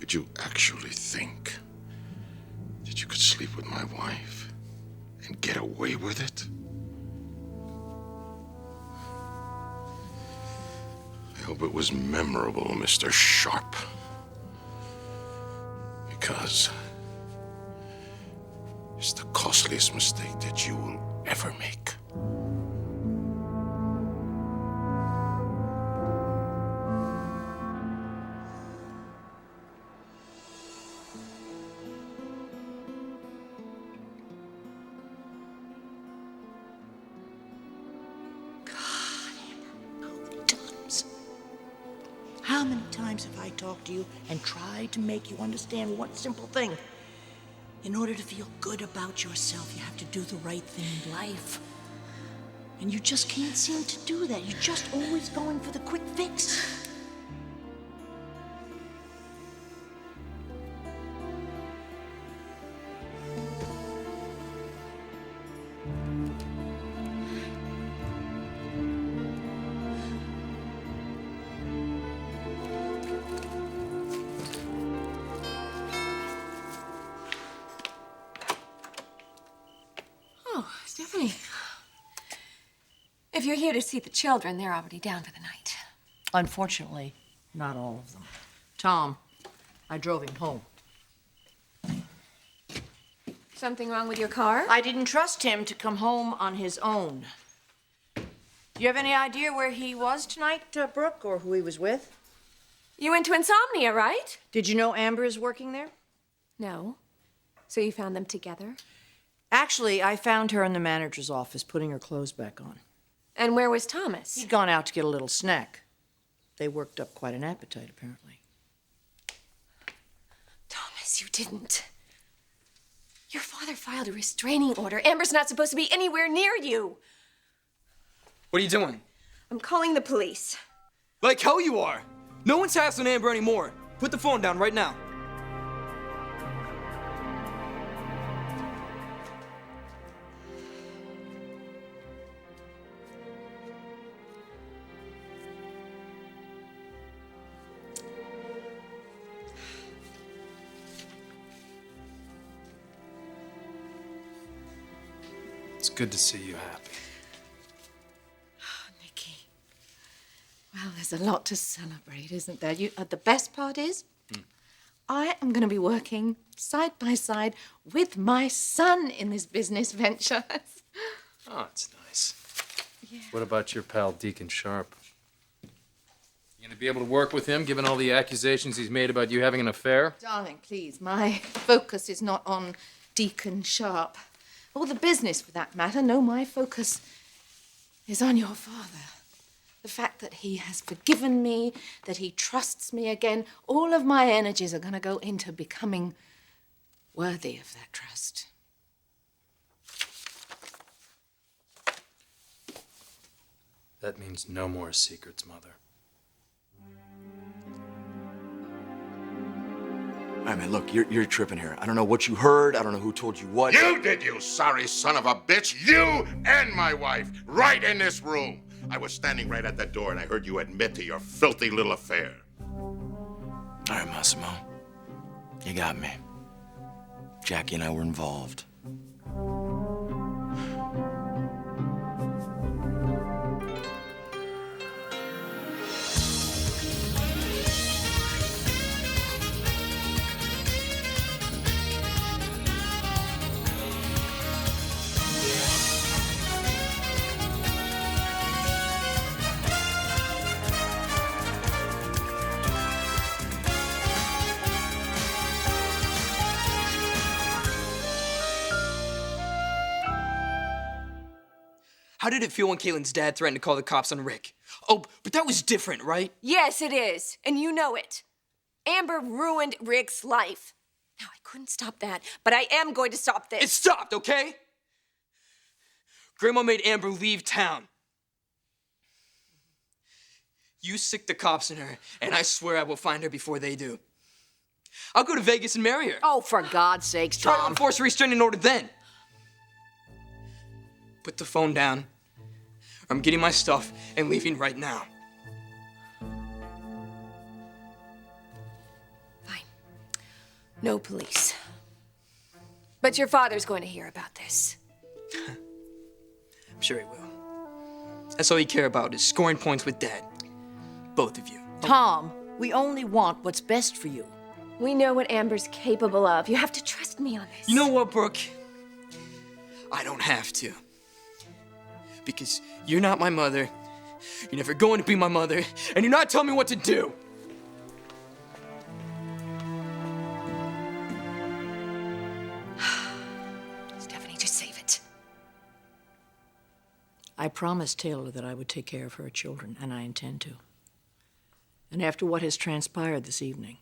Did you actually think that you could sleep with my wife and get away with it? I hope it was memorable, Mr. Sharp. Because it's the costliest mistake that you will ever make. How many times have I talked to you and tried to make you understand one simple thing? In order to feel good about yourself, you have to do the right thing in life. And you just can't seem to do that. You're just always going for the quick fix. Stephanie, if you're here to see the children, they're already down for the night. Unfortunately, not all of them. Tom, I drove him home. Something wrong with your car? I didn't trust him to come home on his own. Do you have any idea where he was tonight, Brooke, or who he was with? You went to Insomnia, right? Did you know Amber is working there? No. So you found them together? Actually, I found her in the manager's office putting her clothes back on. And where was Thomas? He'd gone out to get a little snack. They worked up quite an appetite, apparently. Thomas, you didn't. Your father filed a restraining order. Amber's not supposed to be anywhere near you. What are you doing? I'm calling the police. Like hell you are. No one's hassling Amber anymore. Put the phone down right now. It's good to see you happy. Oh, Nicky. Well, there's a lot to celebrate, isn't there? The best part is, I am going to be working side by side with my son in this business venture. Oh, it's nice. Yeah. What about your pal, Deacon Sharp? You gonna be able to work with him, given all the accusations he's made about you having an affair? Darling, please, my focus is not on Deacon Sharp. Or the business, for that matter. No, my focus is on your father. The fact that he has forgiven me, that he trusts me again, all of my energies are going to go into becoming worthy of that trust. That means no more secrets, Mother. All right, man, look, you're tripping here. I don't know what you heard. I don't know who told you what. You did, you sorry son of a bitch. You and my wife, right in this room. I was standing right at that door and I heard you admit to your filthy little affair. All right, Massimo. You got me. Jackie and I were involved. How did it feel when Caitlin's dad threatened to call the cops on Rick? Oh, but that was different, right? Yes, it is. And you know it. Amber ruined Rick's life. Now, I couldn't stop that, but I am going to stop this. It stopped, okay? Grandma made Amber leave town. You sick the cops in her, and I swear I will find her before they do. I'll go to Vegas and marry her. Oh, for God's sakes, Try to Tom. enforce a restraining order then. Put the phone down, or I'm getting my stuff and leaving right now. Fine. No police. But your father's going to hear about this. I'm sure he will. That's all you care about is scoring points with Dad. Both of you. Tom, we only want what's best for you. We know what Amber's capable of. You have to trust me on this. You know what, Brooke? I don't have to. Because you're not my mother. You're never going to be my mother. And you're not telling me what to do. Stephanie, just save it. I promised Taylor that I would take care of her children, and I intend to. And after what has transpired this evening,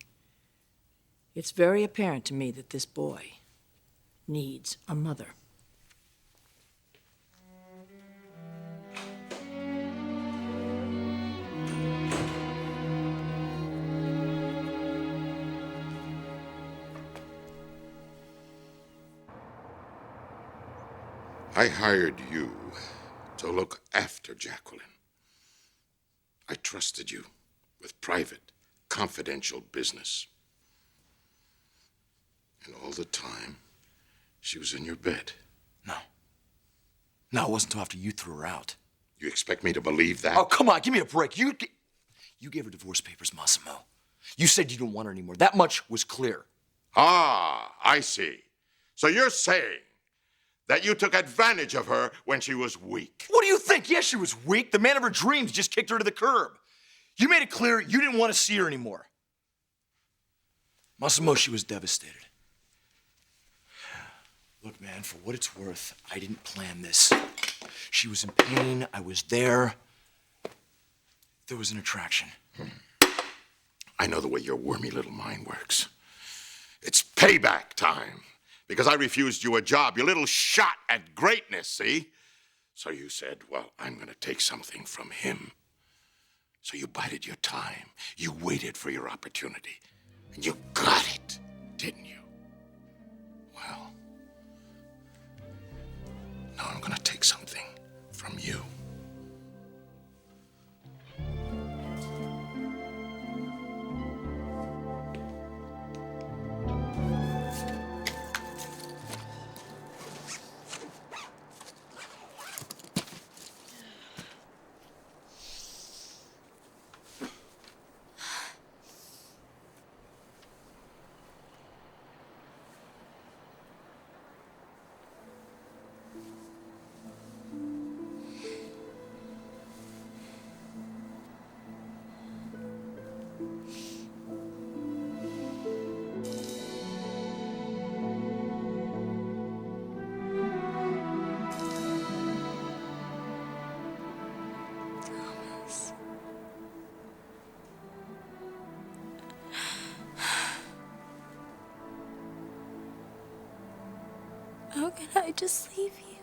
it's very apparent to me that this boy needs a mother. I hired you to look after Jacqueline. I trusted you with private, confidential business. And all the time, she was in your bed. No, it wasn't until after you threw her out. You expect me to believe that? Oh, come on, give me a break. You gave her divorce papers, Massimo. You said you didn't want her anymore. That much was clear. Ah, I see. So you're saying that you took advantage of her when she was weak. What do you think? Yes, she was weak. The man of her dreams just kicked her to the curb. You made it clear you didn't want to see her anymore. Massimo, she was devastated. Look, man, for what it's worth, I didn't plan this. She was in pain. I was there. There was an attraction. I know the way your wormy little mind works. It's payback time. Because I refused you a job, your little shot at greatness, see? So you said, well, I'm gonna take something from him. So you bided your time. You waited for your opportunity. And you got it, didn't you? Well, now I'm gonna take something from you. How can I just leave you?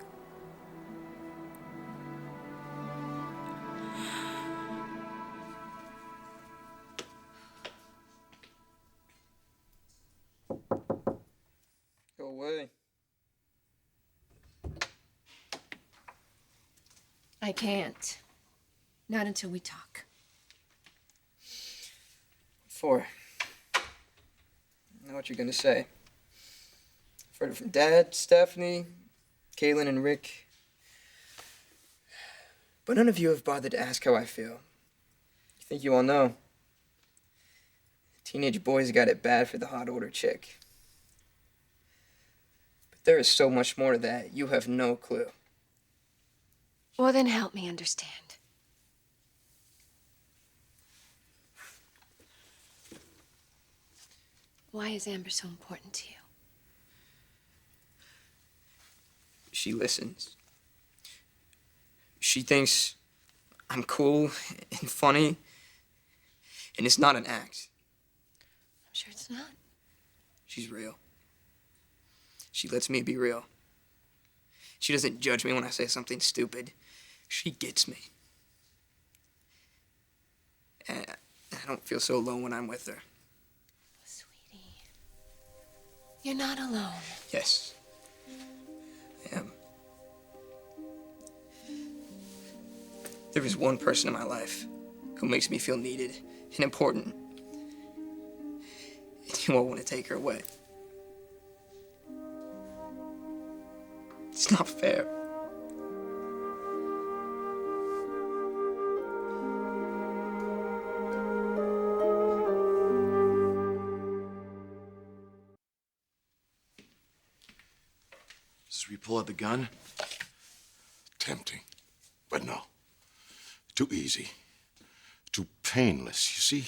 Go away. I can't. Not until we talk. For? I know what you're gonna say. I've heard it from Dad, Stephanie, Caitlin, and Rick. But none of you have bothered to ask how I feel. You think you all know. Teenage boys got it bad for the hot older chick. But there is so much more to that. You have no clue. Well, then help me understand. Why is Amber so important to you? She listens. She thinks I'm cool and funny, and it's not an act. I'm sure it's not. She's real. She lets me be real. She doesn't judge me when I say something stupid. She gets me. And I don't feel so alone when I'm with her. Sweetie, you're not alone. Yes, I am. There is one person in my life who makes me feel needed and important. And you won't want to take her away. It's not fair. Should we pull out the gun? Tempting, but no. Too easy. Too painless. You see,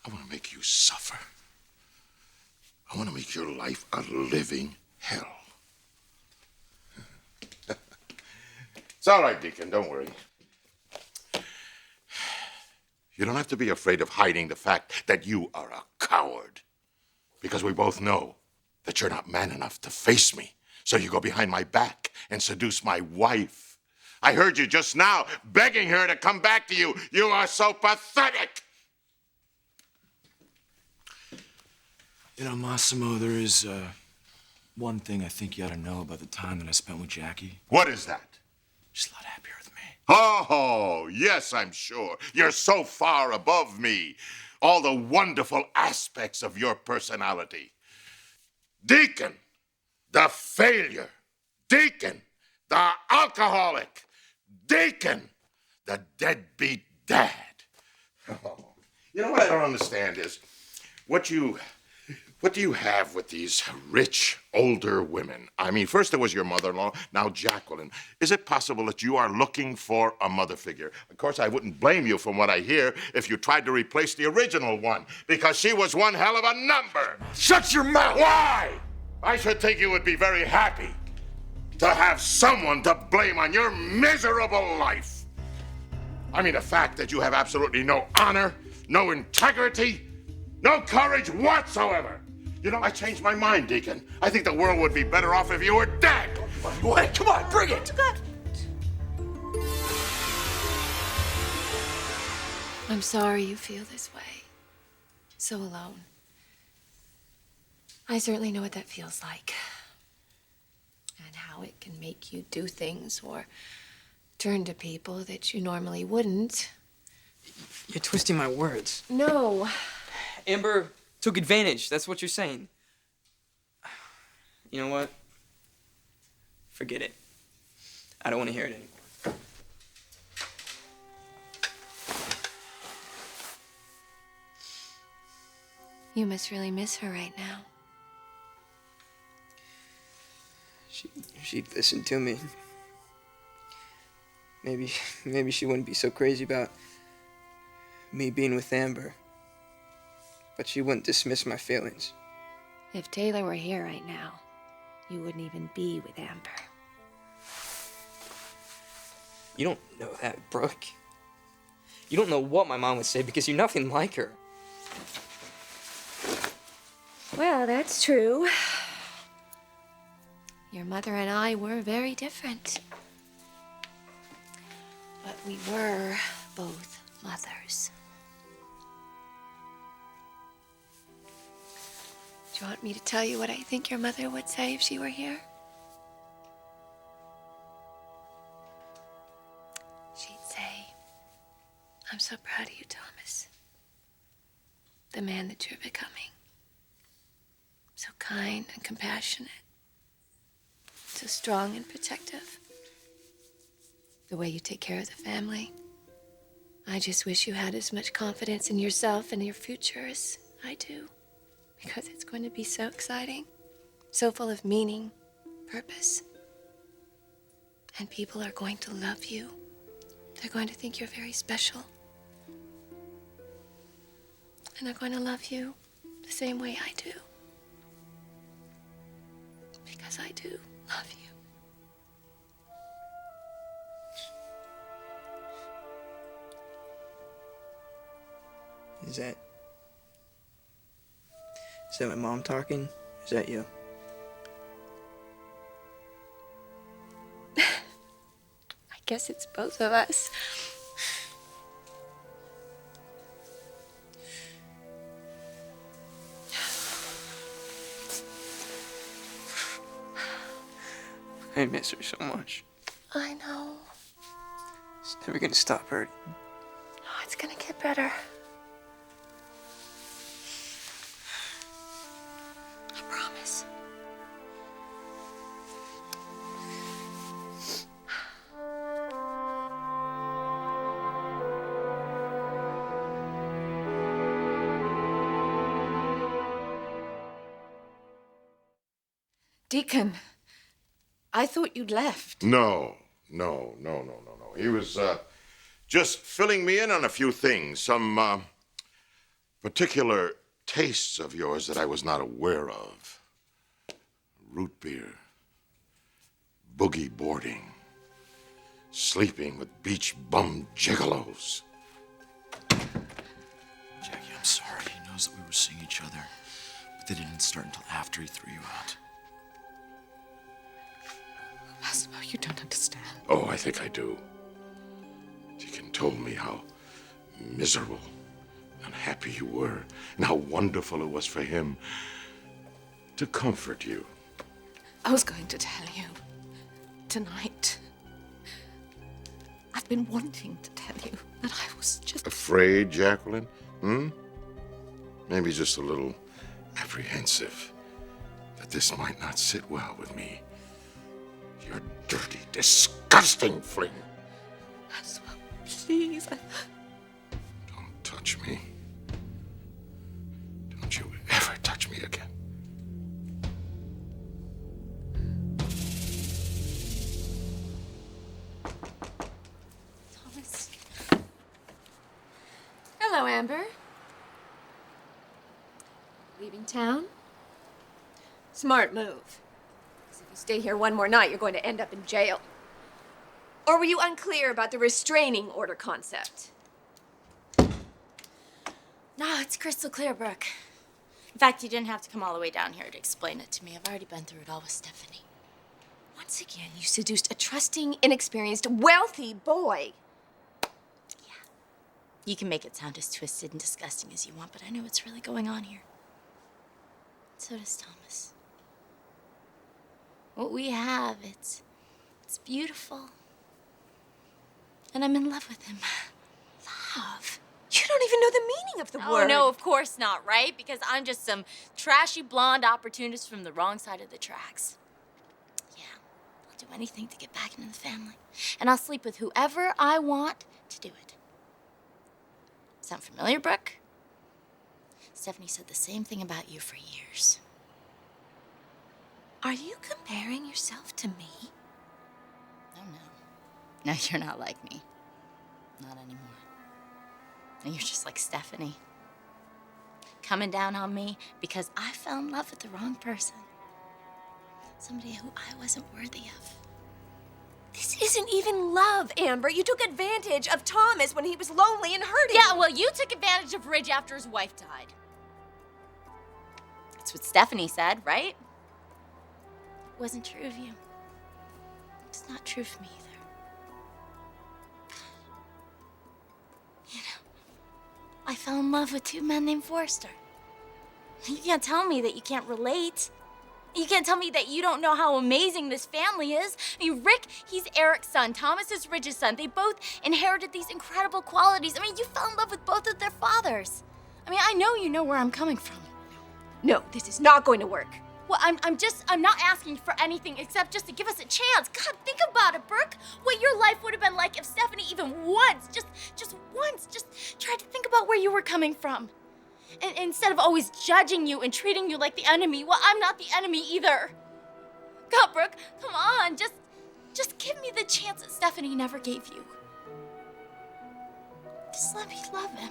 I want to make you suffer. I want to make your life a living hell. It's all right, Deacon, don't worry. You don't have to be afraid of hiding the fact that you are a coward. Because we both know that you're not man enough to face me. So you go behind my back and seduce my wife. I heard you just now begging her to come back to you. You are so pathetic. You know, Massimo, there is one thing I think you ought to know about the time that I spent with Jackie. What is that? She's a lot happier with me. Oh, yes, I'm sure. You're so far above me. All the wonderful aspects of your personality. Deacon, the failure. Deacon, the alcoholic. Deacon, the deadbeat dad. Oh. You know what I don't understand is what do you have with these rich, older women? I mean, first there was your mother-in-law, now Jacqueline. Is it possible that you are looking for a mother figure? Of course, I wouldn't blame you from what I hear if you tried to replace the original one, because she was one hell of a number. Shut your mouth! Why? I should think you would be very happy to have someone to blame on your miserable life. I mean, the fact that you have absolutely no honor, no integrity, no courage whatsoever. You know, I changed my mind, Deacon. I think the world would be better off if you were dead. What? Come on, bring it! I'm sorry you feel this way. So alone. I certainly know what that feels like. And how it can make you do things or turn to people that you normally wouldn't. You're twisting my words. No. Amber took advantage. That's what you're saying. You know what? Forget it. I don't want to hear it anymore. You must really miss her right now. She'd listen to me. Maybe she wouldn't be so crazy about me being with Amber. But she wouldn't dismiss my feelings. If Taylor were here right now, you wouldn't even be with Amber. You don't know that, Brooke. You don't know what my mom would say because you're nothing like her. Well, that's true. Your mother and I were very different. But we were both mothers. Do you want me to tell you what I think your mother would say if she were here? She'd say, "I'm so proud of you, Thomas. The man that you're becoming. So kind and compassionate. So strong and protective. The way you take care of the family. I just wish you had as much confidence in yourself and your future as I do. Because it's going to be so exciting. So full of meaning, purpose. And people are going to love you. They're going to think you're very special. And they're going to love you the same way I do. Because I do love you. Is that my mom talking? Is that you? I guess it's both of us. I miss her so much. I know. It's never gonna stop hurting. Oh, it's gonna get better. I promise. Deacon, I thought you'd left. No. He was just filling me in on a few things, some particular tastes of yours that I was not aware of. Root beer, boogie boarding, sleeping with beach bum gigolos. Jackie, I'm sorry. He knows that we were seeing each other, but they didn't start until after he threw you out. Massimo, you don't understand. Oh, I think I do. Deacon told me how miserable, unhappy you were, and how wonderful it was for him to comfort you. I was going to tell you tonight. I've been wanting to tell you that I was just... Afraid, Jacqueline? Maybe just a little apprehensive that this might not sit well with me. Your dirty, disgusting fling. Massimo, please. Don't touch me. Don't you ever touch me again. Thomas. Hello, Amber. Leaving town? Smart move. Because if you stay here one more night, you're going to end up in jail. Or were you unclear about the restraining order concept? No, it's crystal clear, Brooke. In fact, you didn't have to come all the way down here to explain it to me. I've already been through it all with Stephanie. Once again, you seduced a trusting, inexperienced, wealthy boy. You can make it sound as twisted and disgusting as you want, but I know what's really going on here. So does Thomas. What we have, it's beautiful. And I'm in love with him. Love? You don't even know the meaning of the word. Oh, no, of course not, right? Because I'm just some trashy blonde opportunist from the wrong side of the tracks. Yeah, I'll do anything to get back into the family. And I'll sleep with whoever I want to do it. Sound familiar, Brooke? Stephanie said the same thing about you for years. Are you comparing yourself to me? Oh, no. No, you're not like me. Not anymore. And you're just like Stephanie. Coming down on me because I fell in love with the wrong person. Somebody who I wasn't worthy of. This isn't even love, Amber. You took advantage of Thomas when he was lonely and hurting. Yeah, well, you took advantage of Ridge after his wife died. That's what Stephanie said, right? It wasn't true of you. It's not true for me either. You know, I fell in love with two men named Forrester. You can't tell me that you can't relate. You can't tell me that you don't know how amazing this family is. I mean, Rick, he's Eric's son. Thomas is Ridge's son. They both inherited these incredible qualities. I mean, you fell in love with both of their fathers. I mean, I know you know where I'm coming from. No, this is not going to work. Well, I'm not asking for anything except just to give us a chance. God, think about it, Brooke. What your life would have been like if Stephanie even once, just once, just tried to think about where you were coming from. And instead of always judging you and treating you like the enemy, well, I'm not the enemy either. God, Brooke, come on, just give me the chance that Stephanie never gave you. Just let me love him.